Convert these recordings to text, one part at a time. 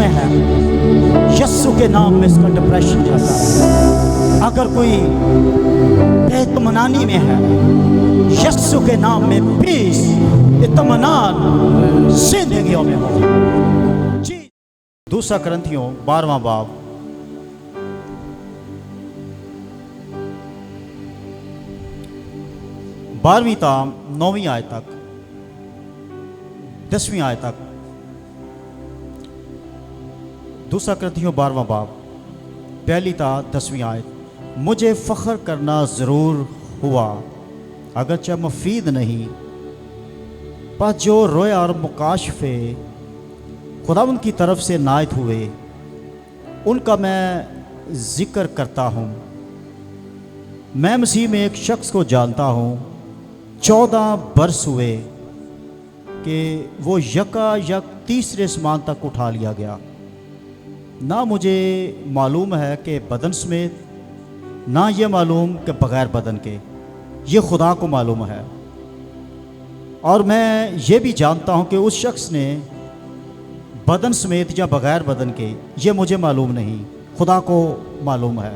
में है, यीशु के नाम में इसका डिप्रेशन जाता है। अगर कोई बेतमनानी में है, यीशु के नाम में पीस, इत्मीनान जिंदगियों में हो जी। 2 कुरिन्थियों 12वां बाब 12वीं ता 9वीं आयत तक, 10वीं आयत तक। 2 कुरिन्थियों 12वां बाब 1 ता 10वीं आयत। मुझे फ़ख्र करना ज़रूर हुआ, अगरचे मुफीद नहीं, पर जो रोया और मुकाशफे खुदावंद की तरफ से नायत हुए, उनका मैं ज़िक्र करता हूँ। मैं मसीह में एक शख्स को जानता हूँ, 14 बरस हुए कि वो यकायक तीसरे आसमान तक उठा लिया गया। ना मुझे मालूम है कि बदन समेत, ना ये मालूम कि बग़ैर बदन के, ये खुदा को मालूम है। और मैं ये भी जानता हूँ कि उस शख्स ने बदन समेत या बग़ैर बदन के, ये मुझे मालूम नहीं, खुदा को मालूम है,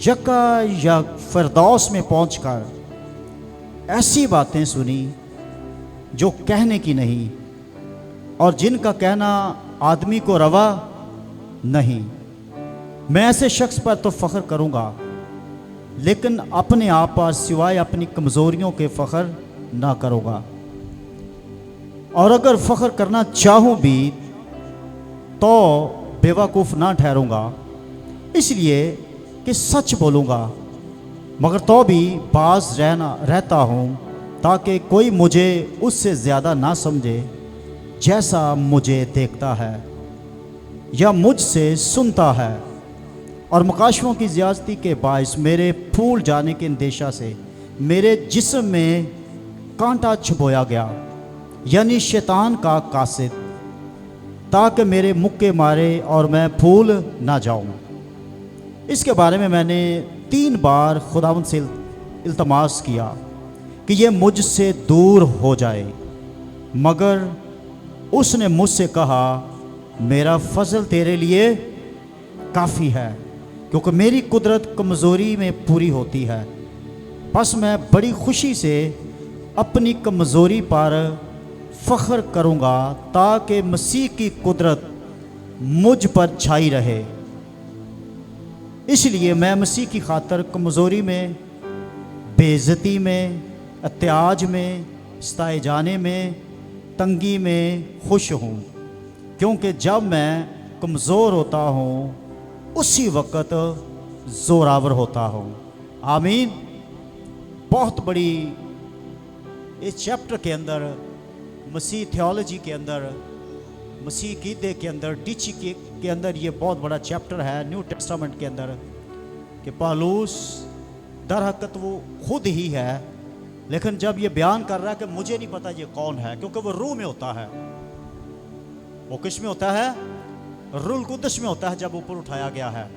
यकायक फिरदौस में पहुँचकर ऐसी बातें सुनी जो कहने की नहीं, और जिनका कहना आदमी को रवा नहीं। मैं ऐसे शख्स पर तो फ़ख्र करूँगा, लेकिन अपने आप पर सिवाय अपनी कमज़ोरियों के फ़ख्र ना करूँगा। और अगर फ़ख्र करना चाहूँ भी तो बेवकूफ़ ना ठहरूँगा, इसलिए कि सच बोलूँगा, मगर तो भी बाज रहता हूँ, ताकि कोई मुझे उससे ज़्यादा ना समझे जैसा मुझे देखता है या मुझसे सुनता है। और मुकाशफों की ज़्यादती के बायस मेरे फूल जाने के अंदेशा से मेरे जिस्म में कांटा छुपोया गया, यानी शैतान का कासिद, ताकि मेरे मुक्के मारे और मैं फूल ना जाऊँ। इसके बारे में मैंने 3 बार खुदावंद से इल्तमास किया कि ये मुझसे दूर हो जाए, मगर उसने मुझसे कहा, मेरा फजल तेरे लिए काफ़ी है, क्योंकि मेरी कुदरत कमज़ोरी में पूरी होती है। बस मैं बड़ी खुशी से अपनी कमज़ोरी पर फ़ख्र करूँगा, ताकि मसीह की कुदरत मुझ पर छाई रहे। इसलिए मैं मसीह की खातर कमज़ोरी में, बेइज्जती में, अत्याज में, सताए जाने में, तंगी में खुश हूँ, क्योंकि जब मैं कमज़ोर होता हूँ उसी वक़्त ज़ोरावर होता हूँ। आमीन। बहुत बड़ी इस चैप्टर के अंदर, मसीह थियोलॉजी के अंदर, मसीह कीदे के अंदर, डीची के अंदर, ये बहुत बड़ा चैप्टर है न्यू टेस्टामेंट के अंदर, कि पौलुस दर हक़ीक़त वो खुद ही है, लेकिन जब ये बयान कर रहा है कि मुझे नहीं पता ये कौन है, क्योंकि वो रूह में होता है। वो किस में होता है? रूहुल कुद्दस में होता है, जब ऊपर उठाया गया है।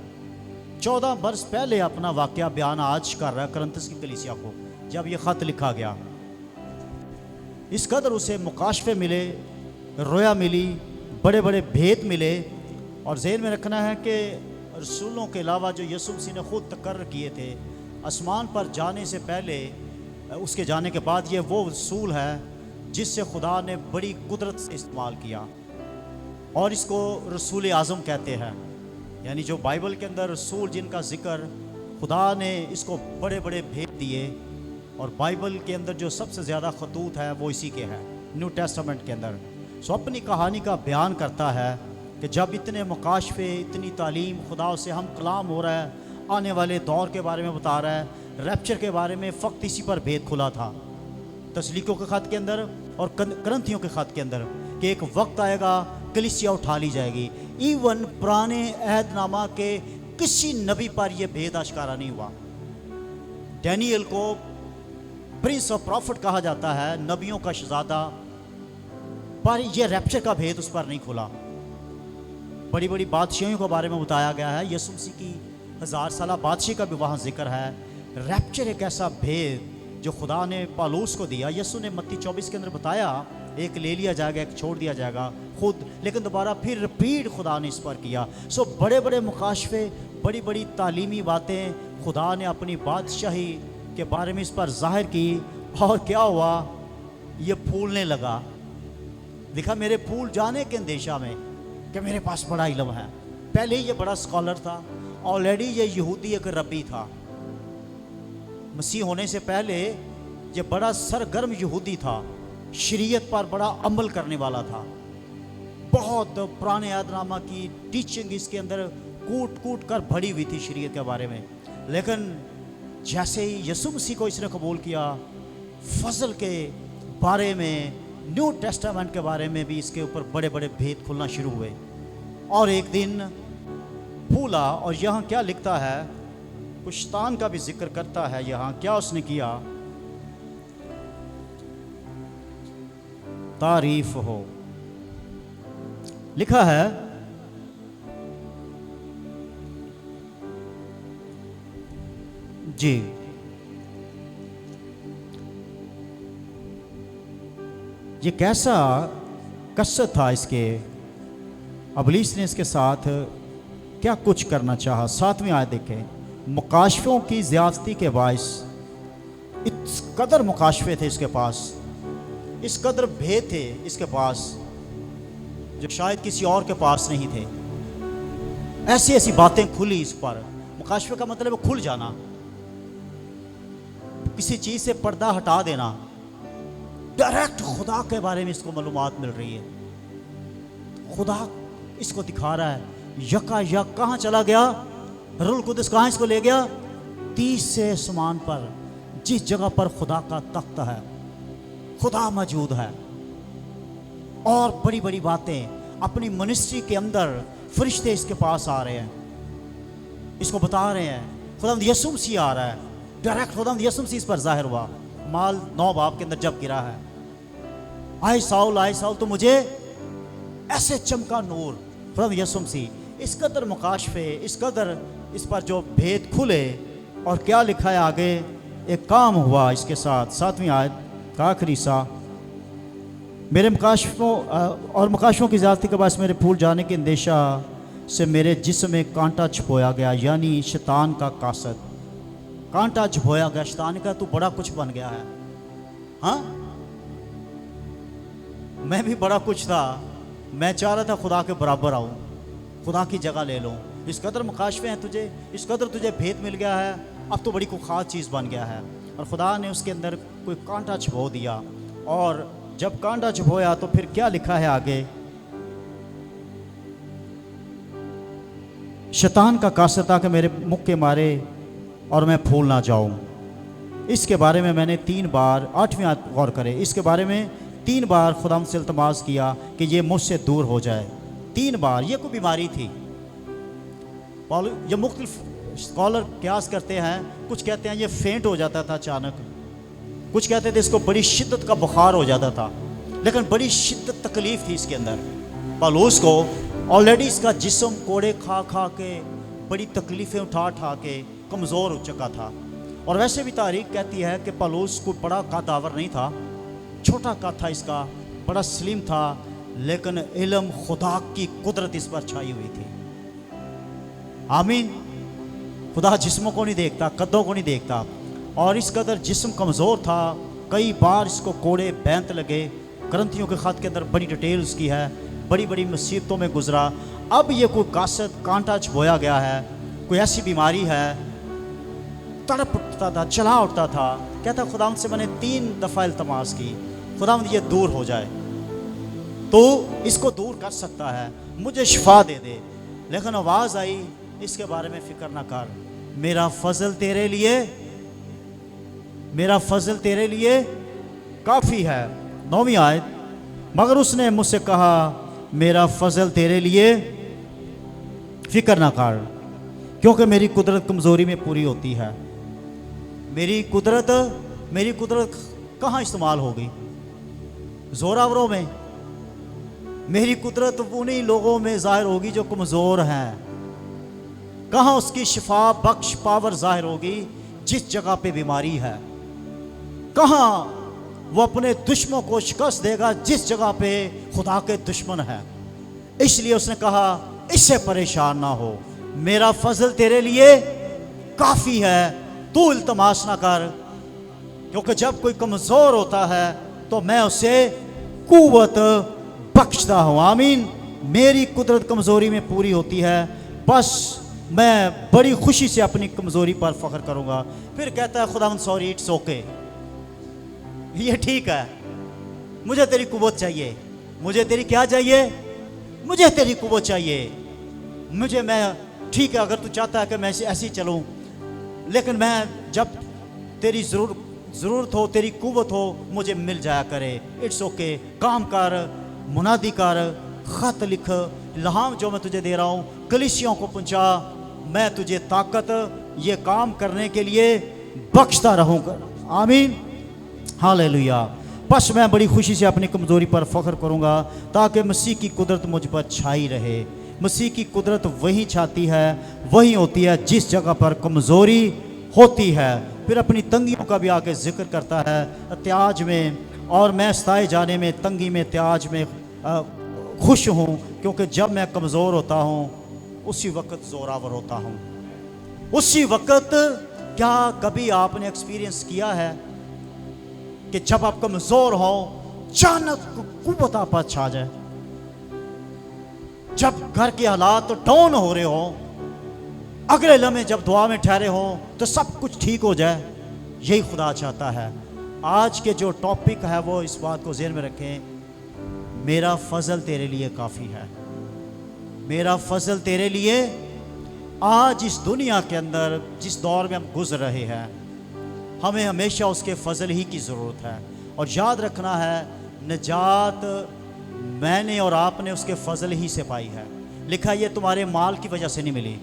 14 बरस पहले अपना वाक़या बयान आज कर रहा है कुरिन्थस की कलीसिया को, जब ये ख़त लिखा गया। इस कदर उसे मुकाशफे मिले, रोया मिली, बड़े बड़े भेद मिले। और ज़हन में रखना है कि रसूलों के अलावा जो यीशु मसीह ने ख़ुद तकर्रर किए थे, आसमान पर जाने से पहले, उसके जाने के बाद, ये वो रसूल है जिससे खुदा ने बड़ी कुदरत से इस्तेमाल किया, और इसको रसूल आज़म कहते हैं। यानी जो बाइबल के अंदर रसूल जिनका ज़िक्र खुदा ने इसको बड़े बड़े भेद दिए, और बाइबल के अंदर जो सबसे ज़्यादा खतूत है वो इसी के हैं, न्यू टेस्टामेंट के अंदर। सो अपनी कहानी का बयान करता है कि जब इतने मुकाशफे, इतनी तालीम, खुदा से हम कलाम हो रहा है, आने वाले दौर के बारे में बता रहा है, रैप्चर के बारे में फ़क्त इसी पर भेद खुला था तस्लीकों के ख़त के अंदर और कुरिन्थियों के ख़त के अंदर, कि एक वक्त आएगा कलीसिया उठा ली जाएगी। इवन पुराने अहदनामा के किसी नबी पर यह भेद आश्कारा नहीं हुआ। डैनियल को प्रिंस ऑफ प्रॉफिट कहा जाता है, नबियों का शहजादा, पर यह रैप्चर का भेद उस पर नहीं खुला। बड़ी बड़ी बादशाहियों के बारे में बताया गया है, यीशु मसीह की 1000 साला बादशाही का भी वहाँ जिक्र है। रैप्चर एक ऐसा भेद जो खुदा ने पौलुस को दिया। यीशु ने मत्ती 24 के अंदर बताया एक ले लिया जाएगा, एक छोड़ दिया जाएगा खुद, लेकिन दोबारा फिर रिपीट खुदा ने इस पर किया। सो बड़े बड़े मुकाशफे, बड़ी बड़ी तालीमी बातें खुदा ने अपनी बादशाही के बारे में इस पर जाहिर की। और क्या हुआ, ये फूलने लगा। लिखा मेरे फूल जाने के अंदेशा में कि मेरे पास बड़ा इल्म है। पहले ही ये बड़ा स्कॉलर था, ऑलरेडी ये यहूदी एक रब्बी था। मसीह होने से पहले ये बड़ा सरगर्म यहूदी था, शरीयत पर बड़ा अमल करने वाला था। बहुत पुराने यादनामा की टीचिंग इसके अंदर कूट कूट कर भरी हुई थी शरीयत के बारे में। लेकिन जैसे ही यीशु मसीह को इसने कबूल किया, फजल के बारे में, न्यू टेस्टामेंट के बारे में भी इसके ऊपर बड़े बड़े भेद खुलना शुरू हुए। और एक दिन फूला, और यहाँ क्या लिखता है, कुछ शैतान का भी जिक्र करता है। यहाँ क्या उसने किया, तारीफ हो, लिखा है जी, ये कैसा कसरत था इसके, अबलीस ने इसके साथ क्या कुछ करना चाहा। 7वीं आयत देखें, मुकाशफों की ज़्यादती के बायस, इस कदर मुकाशफे थे इसके पास, इस कदर भेद थे इसके पास जो शायद किसी और के पास नहीं थे। ऐसी ऐसी बातें खुली इस पर। मुकाशफे का मतलब है खुल जाना, किसी चीज़ से पर्दा हटा देना। डायरेक्ट खुदा के बारे में इसको मालूमात मिल रही है। खुदा इसको दिखा रहा है। यकायक कहाँ चला गया, रूहुल कुद्दुस कहाँ इसको ले गया, 30 आसमान पर, जिस जगह पर खुदा का तख्त है, खुदा मौजूद है। और बड़ी बड़ी बातें अपनी मिनिस्ट्री के अंदर फरिश्ते इसके पास आ रहे हैं, इसको बता रहे हैं। खुदावंद यीशु मसीह आ रहा है, डायरेक्ट खुदावंद यीशु मसीह इस पर जाहिर हुआ। माल 9 बाब के अंदर जब गिरा है, आए साउल तो मुझे ऐसे चमका नूर। खुदावंद यीशु मसीह, इस कदर मुकाशफे, इस कदर इस पर जो भेद खुले। और क्या लिखा है आगे, एक काम हुआ इसके साथ। 7वीं आयत का आखिरी सा, मेरे मुकाशफों की ज़्यादती के बाद मेरे फूल जाने के अंदेशा से मेरे जिस्म में कांटा छुपोया गया, यानी शैतान का कासद। कांटा छुपोया गया, शैतान का तू बड़ा कुछ बन गया है। हाँ, मैं भी बड़ा कुछ था, मैं चाह रहा था खुदा के बराबर आऊँ, खुदा की जगह ले लूँ। इस कदर मुकाशफे हैं तुझे, इस कदर तुझे भेद मिल गया है, अब तो बड़ी कोई ख़ास चीज़ बन गया है। और खुदा ने उसके अंदर कोई कांटा छुपो दिया। और जब कांटा छुपोया तो फिर क्या लिखा है आगे, शैतान का कासद था कि मेरे मुख के मारे और मैं फूल ना जाऊं। इसके बारे में मैंने 3 बार, 8वीं आयत गौर करें, इसके बारे में 3 बार खुदा से इल्तमास किया कि ये मुझसे दूर हो जाए। 3 बार। ये कोई बीमारी थी। ये मुख्तलिफ स्कॉलर क्यास करते हैं, कुछ कहते हैं ये फेंट हो जाता था अचानक, कुछ कहते थे इसको बड़ी शिद्दत का बुखार हो जाता था, लेकिन बड़ी शिद्दत तकलीफ थी इसके अंदर। पौलुस को ऑलरेडी इसका जिस्म कोड़े खा खा के, बड़ी तकलीफ़ें उठा उठा के कमज़ोर हो चुका था। और वैसे भी तारीख कहती है कि पौलुस को बड़ा कदावर नहीं था, छोटा कद था इसका, बड़ा स्लिम था, लेकिन इल्म खुदा की कुदरत इस पर छाई हुई थी। आमीन। खुदा जिस्मों को नहीं देखता, कदों को नहीं देखता। और इस कदर जिस्म कमज़ोर था, कई बार इसको कोड़े बैंत लगे। ग्रंथियों के ख़त के अंदर बड़ी डिटेल्स की है, बड़ी बड़ी मुसीबतों में गुजरा। अब ये कोई कासद, कांटा छुपोया गया है, कोई ऐसी बीमारी है, तड़प उठता था, चला उठता था, कहता खुदावंद से मैंने 3 दफ़ा इल्तमास की, खुदावंद ये दूर हो जाए, तो इसको दूर कर सकता है, मुझे शिफा दे दे। लेकिन आवाज़ आई, इसके बारे में फ़िक्र ना कर, मेरा फजल तेरे लिए, मेरा फजल तेरे लिए काफ़ी है। 9वीं आयत, मगर उसने मुझसे कहा मेरा फजल तेरे लिए फ़िक्र ना कर, क्योंकि मेरी कुदरत कमज़ोरी में पूरी होती है। मेरी कुदरत कहाँ इस्तेमाल होगी? ज़ोरावरों में। मेरी कुदरत उन्हीं लोगों में ज़ाहिर होगी जो कमज़ोर हैं। कहाँ उसकी शिफा बख्श पावर ज़ाहिर होगी? जिस जगह पे बीमारी है। कहाँ वो अपने दुश्मनों को शिकस्त देगा जिस जगह पे खुदा के दुश्मन है। इसलिए उसने कहा इससे परेशान ना हो, मेरा फजल तेरे लिए काफ़ी है, तू इल्तमास ना कर। क्योंकि जब कोई कमज़ोर होता है तो मैं उसे कुव्वत बख्शता हूँ। आमीन। मेरी कुदरत कमज़ोरी में पूरी होती है, बस मैं बड़ी खुशी से अपनी कमज़ोरी पर फ़ख्र करूँगा। फिर कहता है खुदावंद सॉरी, इट्स ओके, ये ठीक है, मुझे तेरी कुव्वत चाहिए। मुझे तेरी क्या चाहिए? मुझे तेरी कुव्वत चाहिए। मैं ठीक है, अगर तू चाहता है कि मैं ऐसे ही चलूँ, लेकिन मैं जब तेरी ज़रूरत हो, तेरी कुव्वत हो, मुझे मिल जाया करे। इट्स ओके, काम कर, मुनादी कर, ख़त लिख, इल्हाम जो मैं तुझे दे रहा हूँ कलीसियों को पहुँचा, मैं तुझे ताकत ये काम करने के लिए बख्शता रहूँगा। आमीन, हालेलुया। बस मैं बड़ी खुशी से अपनी कमज़ोरी पर फ़ख्र करूँगा ताकि मसीह की कुदरत मुझ पर छाई रहे। मसीह की कुदरत वही छाती है, वही होती है जिस जगह पर कमज़ोरी होती है। फिर अपनी तंगियों का भी आगे जिक्र करता है, त्याज में और मैं सताए जाने में, तंगी में, त्याज में खुश हूँ, क्योंकि जब मैं कमज़ोर होता हूँ उसी वक्त ज़ोरावर होता हूँ। उसी वक्त क्या कभी आपने एक्सपीरियंस किया है कि जब आप कमज़ोर हो अचानक कुव्वत आप पर छा जाए? जब घर के हालात डाउन हो रहे हो, अगले लम्हे जब दुआ में ठहरे हो तो सब कुछ ठीक हो जाए, यही खुदा चाहता है। आज के जो टॉपिक है वो इस बात को ज़हन में रखें, मेरा फजल तेरे लिए काफ़ी है। मेरा फजल तेरे लिए। आज इस दुनिया के अंदर जिस दौर में हम गुजर रहे हैं, हमें हमेशा उसके फजल ही की ज़रूरत है। और याद रखना है, निजात मैंने और आपने उसके फजल ही से पाई है। लिखा ये तुम्हारे माल की वजह से नहीं मिली,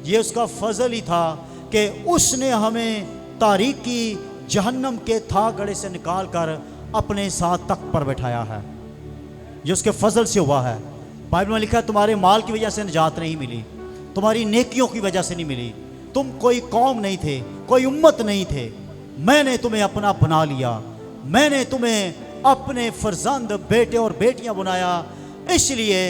ये उसका फजल ही था कि उसने हमें तारीकी जहन्नम के था गड़े से निकाल कर अपने साथ तख्त पर बैठाया है। ये उसके फजल से हुआ है। बाइबल में लिखा है तुम्हारे माल की वजह से निजात नहीं मिली, तुम्हारी नेकियों की वजह से नहीं मिली। तुम कोई कौम नहीं थे, कोई उम्मत नहीं थे, मैंने तुम्हें अपना बना लिया, मैंने तुम्हें अपने फर्जंद बेटे और बेटियां बनाया। इसलिए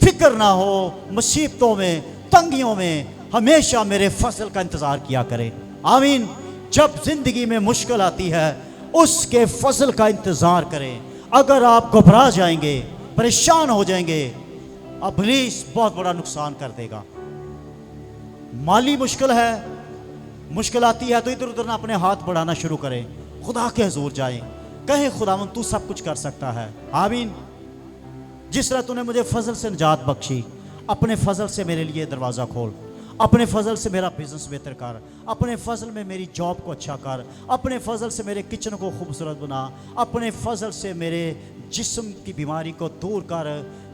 फिक्र ना हो, मुसीबतों में, तंगियों में हमेशा मेरे फजल का इंतज़ार किया करें। आमीन। जब ज़िंदगी में मुश्किल आती है उसके फजल का इंतज़ार करें। अगर आप घबरा जाएंगे, परेशान हो जाएंगे, इब्लीस बहुत बड़ा नुकसान कर देगा। माली मुश्किल है, मुश्किल आती है तो इधर उधर ना अपने हाथ बढ़ाना शुरू करें, खुदा के हजूर जाएं, कहें खुदावन तू सब कुछ कर सकता है। आमीन। जिस तरह तूने मुझे फजल से निजात बख्शी, अपने फजल से मेरे लिए दरवाज़ा खोल, अपने फजल से मेरा बिजनेस बेहतर कर, अपने फजल में मेरी जॉब को अच्छा कर, अपने फजल से मेरे किचन को खूबसूरत बना, अपने फजल से मेरे जिस्म की बीमारी को दूर कर,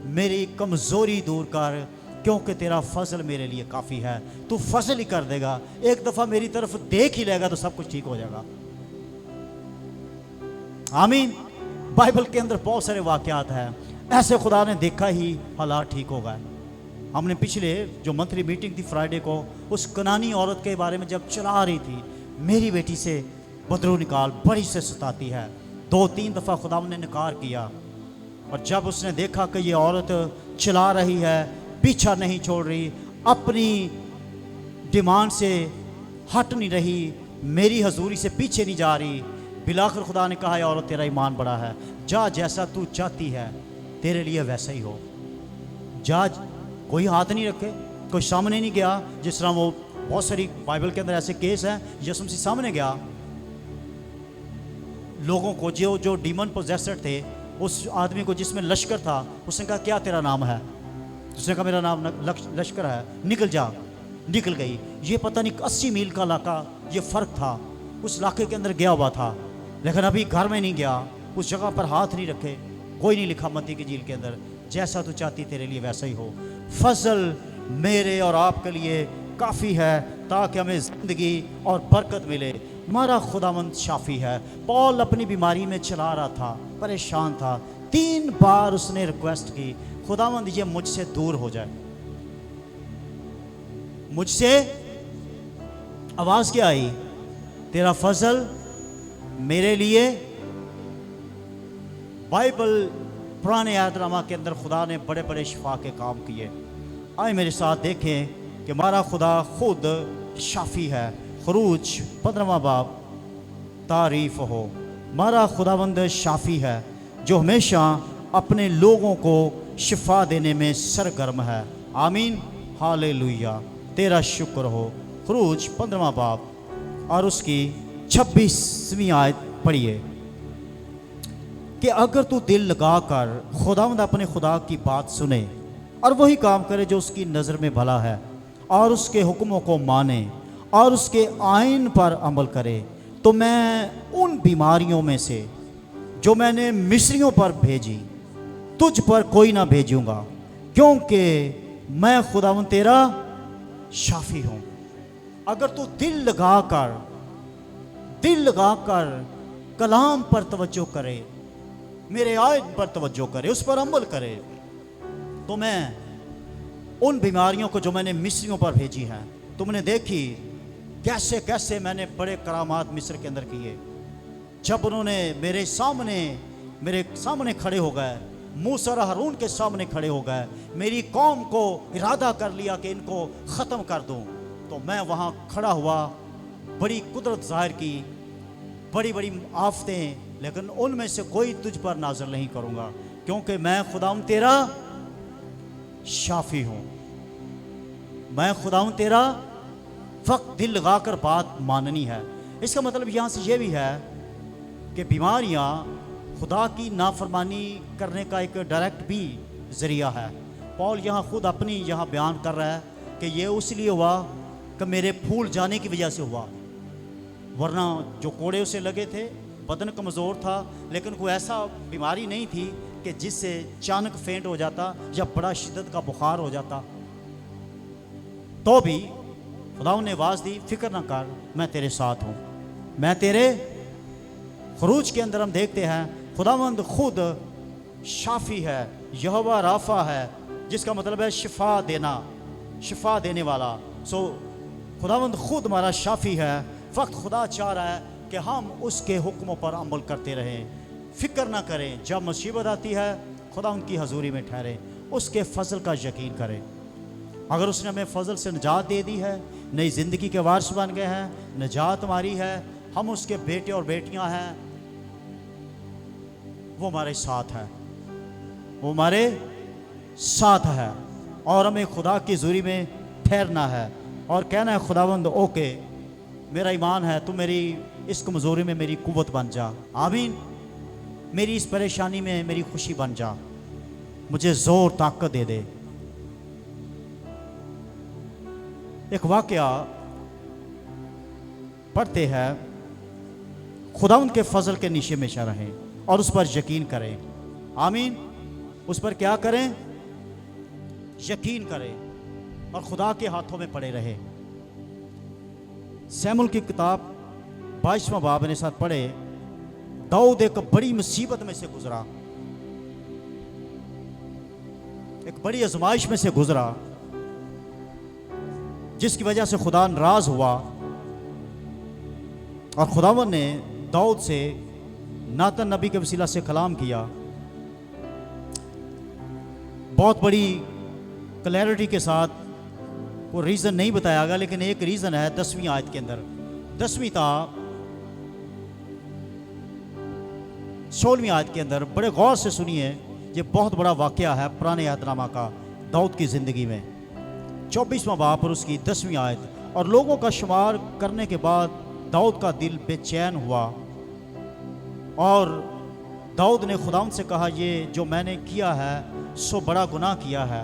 मेरी कमज़ोरी दूर कर, क्योंकि तेरा फजल मेरे लिए काफ़ी है। तू फजल ही कर देगा, एक दफ़ा मेरी तरफ देख ही लेगा तो सब कुछ ठीक हो जाएगा। आमीन। बाइबल के अंदर बहुत सारे वाक़यात हैं, ऐसे खुदा ने देखा ही हालात ठीक हो गए। हमने पिछले जो मंथली मीटिंग थी फ्राइडे को, उस कनानी औरत के बारे में जब चला रही थी, मेरी बेटी से बदरू निकाल बड़ी से सताती है। 2-3 दफ़ा खुदा ने इनकार किया, और जब उसने देखा कि ये औरत चला रही है, पीछा नहीं छोड़ रही, अपनी डिमांड से हट नहीं रही, मेरी हजूरी से पीछे नहीं जा रही, बिलाखिर खुदा ने कहा औरत तेरा ईमान बड़ा है, जा जैसा तू चाहती है तेरे लिए वैसा ही हो। जा, कोई हाथ नहीं रखे, कोई सामने नहीं गया। जिस तरह वो बहुत सारी बाइबल के अंदर ऐसे केस हैं, यीशु मसीह सामने गया लोगों को जो डीमन पोजेस्ड थे, उस आदमी को जिसमें लश्कर था, उसने कहा क्या तेरा नाम है? उसने कहा मेरा नाम लश्कर है, निकल जा। निकल गई। ये पता नहीं 80 मील का इलाका, ये फ़र्क था, उस इलाके के अंदर गया हुआ था, लेकिन अभी घर में नहीं गया, उस जगह पर हाथ नहीं रखे, कोई नहीं लिखा मत्ती की झील के अंदर, जैसा तू चाहती तेरे लिए वैसा ही हो। फजल मेरे और आपके लिए काफ़ी है ताकि हमें ज़िंदगी और बरकत मिले। हमारा खुदावंद शाफी है। पौल अपनी बीमारी में चला रहा था, परेशान था, 3 बार उसने रिक्वेस्ट की, खुदावंद ये मुझसे दूर हो जाए, मुझसे। आवाज़ क्या आई? तेरा फजल मेरे लिए बाइबल पुराने अहदनामा के अंदर खुदा ने बड़े बड़े शिफा के काम किए। आए मेरे साथ देखें कि हमारा खुदा खुद शाफी है। खरूज 15वां बाब, तारीफ हो। हमारा खुदावंद शाफी है जो हमेशा अपने लोगों को शिफा देने में सरगर्म है। आमीन, हालेलुया, तेरा शुक्र हो। खरूज 15वां बाब और उसकी 26वीं आयत पढ़िए कि अगर तू दिल लगाकर खुदावंद अपने खुदा की बात सुने और वही काम करे जो उसकी नज़र में भला है और उसके हुक्मों को माने और उसके आइन पर अमल करे, तो मैं उन बीमारियों में से जो मैंने मिस्रियों पर भेजी तुझ पर कोई ना भेजूंगा, क्योंकि मैं खुदावंद तेरा शाफी हूँ। अगर तू दिल लगाकर कलाम पर तवज्जो करे, मेरे आयत पर तवज्जो करे, उस पर अमल करे, तो मैं उन बीमारियों को जो मैंने मिस्रियों पर भेजी हैं, तुमने देखी कैसे कैसे मैंने बड़े करामात मिस्र के अंदर किए। जब उन्होंने मेरे सामने खड़े हो गए, मूसा और हारून के सामने खड़े हो गए, मेरी कौम को इरादा कर लिया कि इनको ख़त्म कर दूं, तो मैं वहाँ खड़ा हुआ, बड़ी कुदरत ज़ाहिर की, बड़ी बड़ी आफतें, लेकिन उनमें से कोई तुझ पर नाज़र नहीं करूँगा, क्योंकि मैं खुदावंद तेरा शाफी हूँ। मैं खुदावंद तेरा, वक्त दिल लगाकर बात माननी है। इसका मतलब यहाँ से ये भी है कि बीमारियाँ खुदा की नाफरमानी करने का एक डायरेक्ट भी ज़रिया है। पौल यहाँ खुद अपनी यहाँ बयान कर रहा है कि ये उसलिए हुआ कि मेरे फूल जाने की वजह से हुआ, वरना जो कोड़े उसे लगे थे, बदन कमज़ोर था, लेकिन कोई ऐसा बीमारी नहीं थी कि जिससे अचानक फेंट हो जाता या बड़ा शिद्दत का बुखार हो जाता। तो भी खुदा ने आवाज़ दी, फिक्र ना कर, मैं तेरे साथ हूँ, मैं तेरे। खरूज के अंदर हम देखते हैं खुदावंद खुद शाफी है, यहोवा राफा है, जिसका मतलब है शिफा देना, शिफा देने वाला। सो खुदावंद खुद हमारा शाफी है। वक्त खुदा चाह रहा है कि हम उसके हुक्मों पर अमल करते रहें, फिक्र ना करें। जब मुसीबत आती है खुदा उनकी हजूरी में ठहरे, उसके फजल का यकीन करें। अगर उसने हमें फजल से निजात दे दी है, नई ज़िंदगी के वारिस बन गए हैं, निजात हमारी है, हम उसके बेटे और बेटियां हैं, वो हमारे साथ है, वो हमारे साथ है। और हमें खुदा की हजूरी में ठहरना है और कहना है, खुदावंद ओके, मेरा ईमान है, तू मेरी इस कमज़ोरी में मेरी कुव्वत बन जा। आमीन। मेरी इस परेशानी में मेरी खुशी बन जा, मुझे ज़ोर ताकत दे दे। एक वाकया पढ़ते हैं, खुदावंद के फजल के नीचे हमेशा रहें और उस पर यकीन करें। आमीन। उस पर क्या करें? यकीन करें और खुदा के हाथों में पड़े रहे। सैमुएल की किताब 22वां बाब मेरे साथ पढ़े। दाऊद एक बड़ी मुसीबत में से गुजरा, एक बड़ी आजमाइश में से गुजरा, जिसकी वजह से खुदा नाराज हुआ और खुदावन ने दाऊद से नातन नबी के वसीला से कलाम किया। बहुत बड़ी क्लैरिटी के साथ, वो रीज़न नहीं बताया गया, लेकिन एक रीज़न है 10वीं आयत के अंदर, 10वीं था 16वीं आयत के अंदर। बड़े गौर से सुनिए, ये बहुत बड़ा वाक़या है पुराने अहदनामा का दाऊद की ज़िंदगी में। 24वां बाब और उसकी 10वीं आयत। और लोगों का शुमार करने के बाद दाऊद का दिल बेचैन हुआ और दाऊद ने खुदावंद से कहा, ये जो मैंने किया है सो बड़ा गुनाह किया है।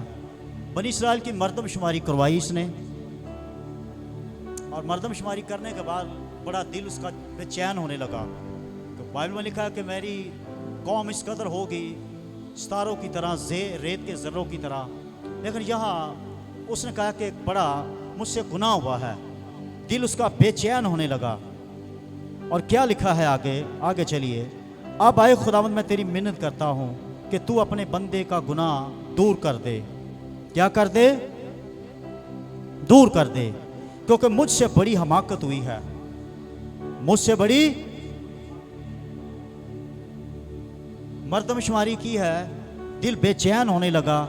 बनी इसराइल की मर्दमशुमारी करवाई इसने, और मर्दमशुमारी करने के बाद बड़ा दिल उसका बेचैन होने लगा। तो बाइबल में लिखा है कि मेरी कौम इस कदर होगी सितारों की तरह, रेत के ज़र्रों की तरह। लेकिन यहाँ उसने कहा कि बड़ा मुझसे गुनाह हुआ है, दिल उसका बेचैन होने लगा। और क्या लिखा है आगे चलिए। अब आए खुदावंद, मैं तेरी मिन्नत करता हूँ कि तू अपने बंदे का गुनाह दूर कर दे। क्या कर दे? दूर कर दे, क्योंकि मुझसे बड़ी हमाकत हुई है, मुझसे बड़ी मर्दमशुमारी की है, दिल बेचैन होने लगा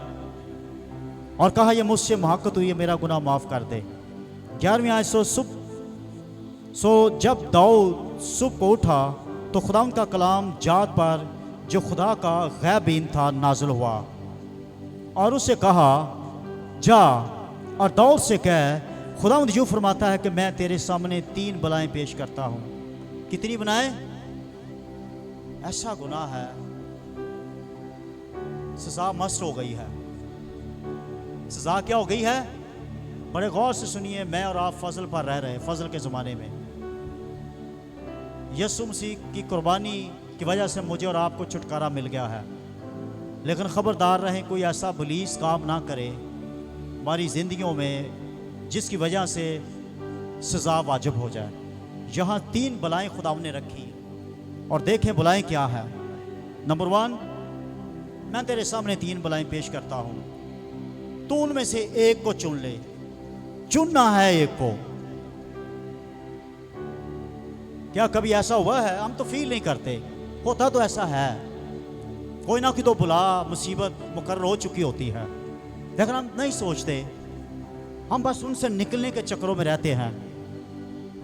और कहा यह मुझसे मुहक्कत हुई है, मेरा गुनाह माफ़ कर दे। 11वीं आयत, जब दाऊद सुबह को उठा तो खुदा का कलाम जात पर जो खुदा का गैबीन था नाजिल हुआ और उससे कहा जा और दाऊद से कह, खुदावंद यूँ फरमाता है कि मैं तेरे सामने 3 बलाएं पेश करता हूँ। कितनी बनाएं? ऐसा गुनाह है, सजा मस्त हो गई है। सजा क्या हो गई है? बड़े गौर से सुनिए, मैं और आप फजल पर रह रहे, फजल के ज़माने में यीशु मसीह की कुर्बानी की वजह से मुझे और आपको छुटकारा मिल गया है। लेकिन ख़बरदार रहें, कोई ऐसा बलीस काम ना करे हमारी ज़िंदगियों में जिसकी वजह से सज़ा वाजिब हो जाए। यहाँ 3 बलाएँ खुदा ने रखी और देखें बुलाएं क्या है। नंबर 1, मैं तेरे सामने 3 बलाएं पेश करता हूँ, तू उनमें से एक को चुन ले। चुनना है एक को। क्या कभी ऐसा हुआ है? हम तो फील नहीं करते, होता तो ऐसा है, कोई ना कोई तो बुला मुसीबत मुकर्रर हो चुकी होती है, लेकिन हम नहीं सोचते, हम बस उनसे निकलने के चक्करों में रहते हैं।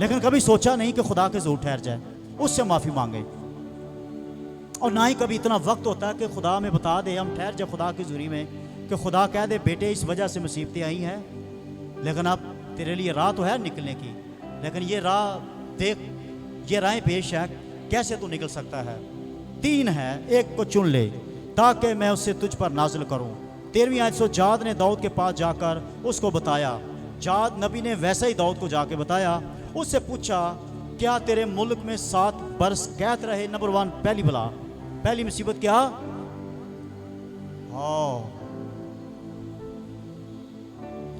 लेकिन कभी सोचा नहीं कि खुदा के ज़रूर ठहर जाए, उससे माफ़ी मांगे। और ना ही कभी इतना वक्त होता है कि खुदा में बता दे, हम ठहर जाए खुदा की ज़रूरी में, कि खुदा कह दे बेटे इस वजह से मुसीबतें आई हैं, लेकिन अब तेरे लिए राह तो है निकलने की, लेकिन ये राह देख, ये राहें पेश है, कैसे तू निकल सकता है। 3 है, एक को चुन ले ताकि मैं उससे तुझ पर नाजिल करूं। 13वीं आयत, जाद ने दाऊद के पास जाकर उसको बताया। जाद नबी ने वैसे ही दाऊद को जाके बताया। उससे पूछा क्या तेरे मुल्क में 7 बरस कैद रहे? नंबर 1, पहली बला, पहली मुसीबत क्या?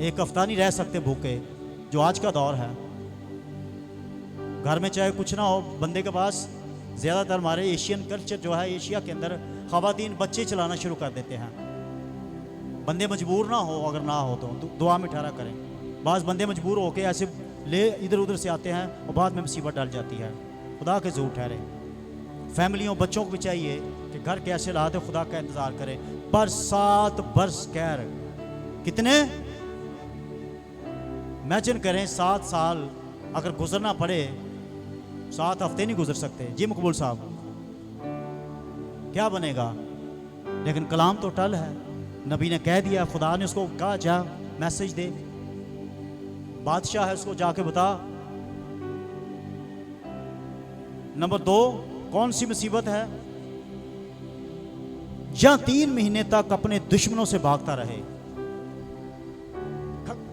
एक हफ्ता नहीं रह सकते भूखे, जो आज का दौर है। घर में चाहे कुछ ना हो, बंदे के पास ज़्यादातर हमारे एशियन कल्चर जो है, एशिया के अंदर ख़वातीन बच्चे चलाना शुरू कर देते हैं। बंदे मजबूर ना हो, अगर ना हो तो दुआ में ठहरा करें। बाज़ बंदे मजबूर होके ऐसे ले इधर उधर से आते हैं और बाद में मुसीबत डाल जाती है। खुदा के ज़रूर ठहरे। फैमिलियों बच्चों को भी चाहिए कि घर के ऐसे हालात है, खुदा का इंतज़ार करें। पर 7 बरस कैद, कितने? इमेजिन करें 7 साल अगर गुजरना पड़े, 7 हफ्ते नहीं गुजर सकते जी मकबूल साहब, क्या बनेगा? लेकिन कलाम तो टल है, नबी ने कह दिया, खुदा ने उसको कहा जा मैसेज दे, बादशाह है उसको जाके बता। नंबर 2, कौन सी मुसीबत है? या 3 महीने तक अपने दुश्मनों से भागता रहे।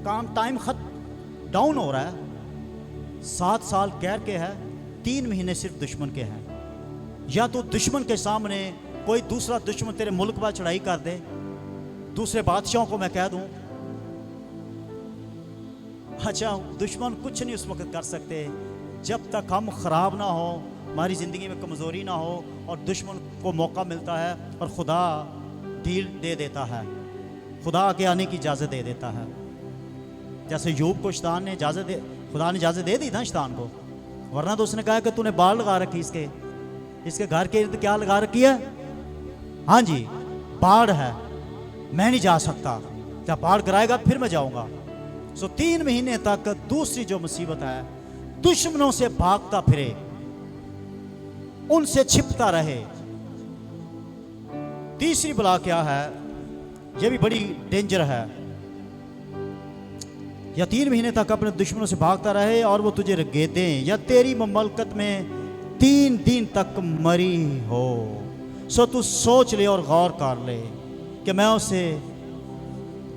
काम टाइम डाउन हो रहा है, 7 साल कैद के है, 3 महीने सिर्फ दुश्मन के हैं। या तो दुश्मन के सामने कोई दूसरा दुश्मन तेरे मुल्क पर चढ़ाई कर दे, दूसरे बादशाहों को मैं कह दूं, अच्छा दुश्मन कुछ नहीं उस वक्त कर सकते जब तक हम ख़राब ना हो, हमारी ज़िंदगी में कमज़ोरी ना हो और दुश्मन को मौका मिलता है और खुदा ढील दे देता है, खुदा आगे आने की इजाज़त दे देता है। जैसे यूब को शैतान ने इजाज़त दे, खुदा ने इजाज़त दे दी ना शैतान को, वरना तो उसने कहा कि तूने बाल लगा रखी इसके घर के इर्द क्या लगा रखी है? हाँ जी, बाढ़ है, मैं नहीं जा सकता, जब बाढ़ कराएगा फिर मैं जाऊंगा। 3 महीने तक दूसरी जो मुसीबत है, दुश्मनों से भागता फिरे, उनसे छिपता रहे। तीसरी बला क्या है? यह भी बड़ी डेंजर है। या 3 महीने तक अपने दुश्मनों से भागता रहे और वो तुझे रगेदें, या तेरी ममलकत में 3 दिन तक मरी हो। तू सोच ले और गौर कर ले कि मैं उसे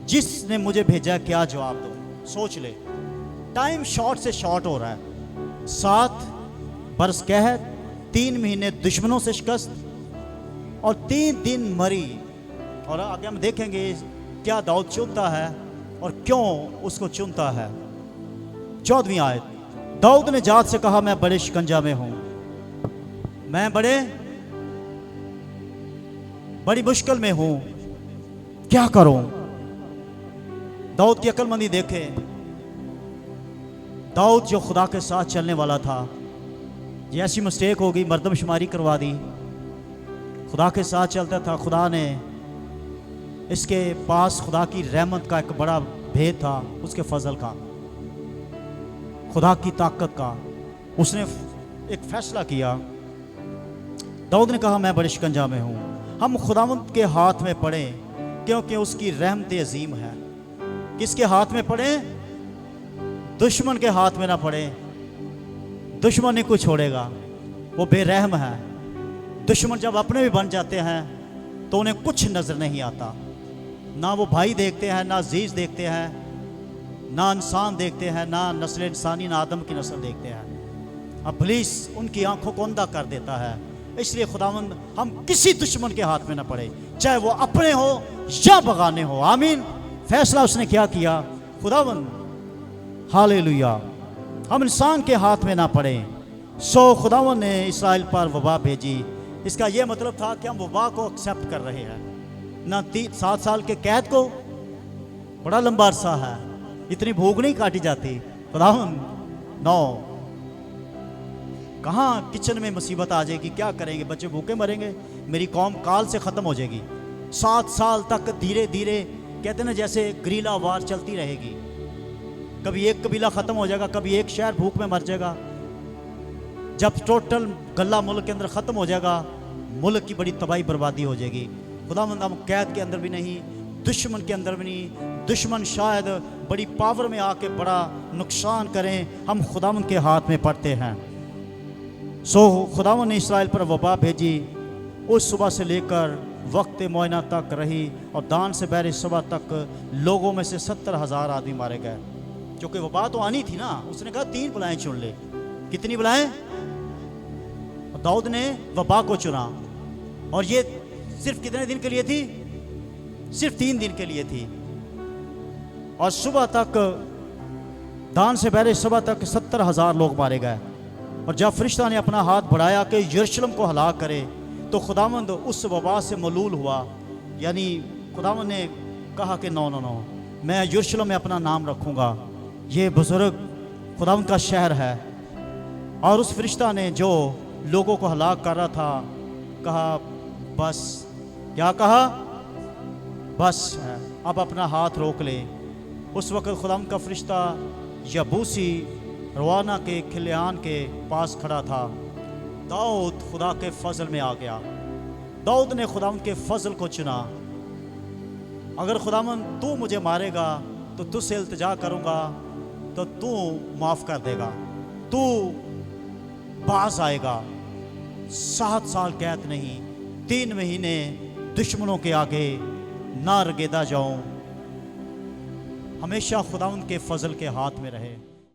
जिसने मुझे भेजा क्या जवाब दूं। सोच ले, टाइम शॉर्ट से शॉर्ट हो रहा है। 7 बरस कैद, 3 महीने दुश्मनों से शिकस्त और 3 दिन मरी। और आगे हम देखेंगे क्या दाऊद चुनता है और क्यों उसको चुनता है। 14वीं आयत, दाऊद ने जात से कहा मैं बड़े शिकंजा में हूं, मैं बड़ी मुश्किल में हूं, क्या करूं? दाऊद की अक्लमंदी देखें। दाऊद जो खुदा के साथ चलने वाला था, ये ऐसी मिस्टेक हो गई, मर्दमशुमारी करवा दी, खुदा के साथ चलता था। खुदा ने इसके पास खुदा की रहमत का एक बड़ा भेद था, उसके फजल का, खुदा की ताकत का। उसने एक फैसला किया। दाऊद ने कहा मैं बड़े शिकंजा में हूँ। हम खुदावंद के हाथ में पड़े क्योंकि उसकी रहमत अजीम है। किसके हाथ में पड़े? दुश्मन के हाथ में ना पड़े। दुश्मन नहीं कुछ छोड़ेगा, वो बेरहम है। दुश्मन जब अपने भी बन जाते हैं तो उन्हें कुछ नज़र नहीं आता। ना वो भाई देखते हैं, ना अजीज़ देखते हैं, ना इंसान देखते हैं, ना नस्ल इंसानी, ना आदम की नस्ल देखते हैं। अब पुलिस उनकी आंखों को अंधा कर देता है। इसलिए खुदावंद हम किसी दुश्मन के हाथ में ना पड़े, चाहे वो अपने हो या बगाने हो। आमीन। फैसला उसने क्या किया? खुदावंद, हालेलुया, हम इंसान के हाथ में ना पड़े। सो खुदावंद ने इस्राएल पर वबा भेजी। इसका यह मतलब था कि हम वबा को एक्सेप्ट कर रहे हैं, ना 7 साल के कैद को। बड़ा लंबा अरसा है, इतनी भूख नहीं काटी जाती। खुदावंद नो, कहाँ किचन में मुसीबत आ जाएगी, क्या करेंगे, बच्चे भूखे मरेंगे, मेरी कौम काल से ख़त्म हो जाएगी। 7 साल तक धीरे धीरे, कहते ना जैसे गरीला वार चलती रहेगी। कभी एक कबीला ख़त्म हो जाएगा, कभी एक शहर भूख में मर जाएगा। जब टोटल गला मुल्क के अंदर ख़त्म हो जाएगा, मुल्क की बड़ी तबाही बर्बादी हो जाएगी। खुदावंद हम कैद के अंदर भी नहीं, दुश्मन के अंदर भी नहीं। दुश्मन शायद बड़ी पावर में आके बड़ा नुकसान करें, हम खुदावंद के हाथ में पड़ते हैं। सो खुदावंद ने इस्राएल पर वबा भेजी। उस सुबह से लेकर वक्त मोयना तक रही और दान से बहरे सुबह तक लोगों में से 70,000 आदमी मारे गए। क्योंकि वबा तो आनी थी ना। उसने कहा 3 बलाएं चुन ले। कितनी बलाएं? दाऊद ने वबा को चुना, और ये सिर्फ कितने दिन के लिए थी? सिर्फ 3 दिन के लिए थी। और सुबह तक, दान से बहरे सुबह तक 70,000 लोग मारे गए। और जब फरिश्ता ने अपना हाथ बढ़ाया कि यरूशलेम को हलाक करे, तो खुदावंद उस वबा से मलूल हुआ। यानी खुदावंद ने कहा कि नो नो नो, मैं यरूशलेम में अपना नाम रखूँगा, ये बुज़ुर्ग खुदावंद का शहर है। और उस फरिश्ता ने जो लोगों को हलाक कर रहा था, कहा बस। क्या कहा? बस है, अब अपना हाथ रोक ले। उस वक्त खुदावंद का फरिश्ता यबूसी रवाना के खलिहान के पास खड़ा था। दाऊद खुदा के फजल में आ गया। दाऊद ने खुदावंद के फजल को चुना। अगर खुदावंद तू मुझे मारेगा तो तुझसे इल्तिजा करूँगा, तो तू माफ़ कर देगा, तू बाज आएगा। 7 साल कैद नहीं, 3 महीने दुश्मनों के आगे ना रगेदा जाऊं। हमेशा खुदावंद के फजल के हाथ में रहे।